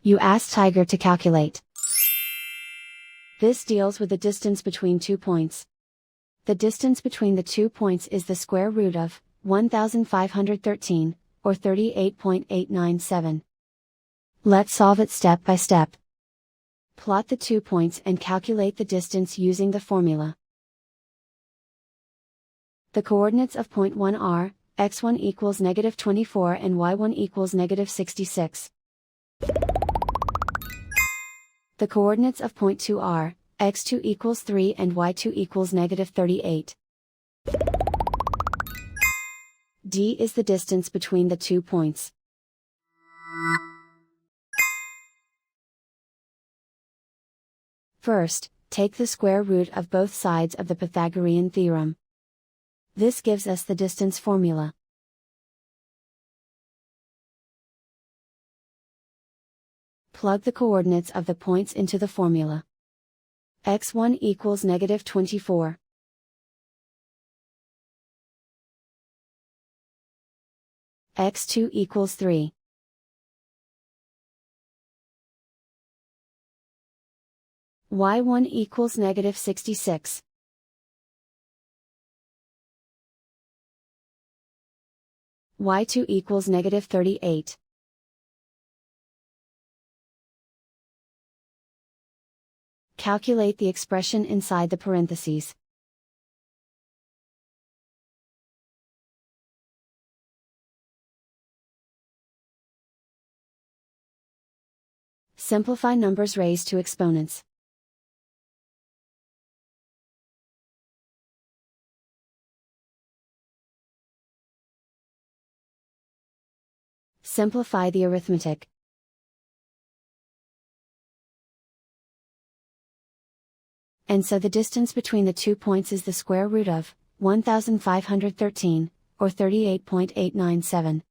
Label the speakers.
Speaker 1: You ask Tiger to calculate. This deals with the distance between 2 points. The distance between the 2 points is the square root of 1513, or 38.897. Let's solve it step by step. Plot the 2 points and calculate the distance using the formula. The coordinates of point 1 are, x1 equals -24 and y1 equals -66. The coordinates of point 2 are, x2 equals 3 and y2 equals -38. D is the distance between the 2 points. First, take the square root of both sides of the Pythagorean theorem. This gives us the distance formula. Plug the coordinates of the points into the formula. x1 equals -24. x2 equals 3. y1 equals -66. y2 equals -38. Calculate the expression inside the parentheses. Simplify numbers raised to exponents. Simplify the arithmetic. And so the distance between the 2 points is the square root of 1513, or 38.897.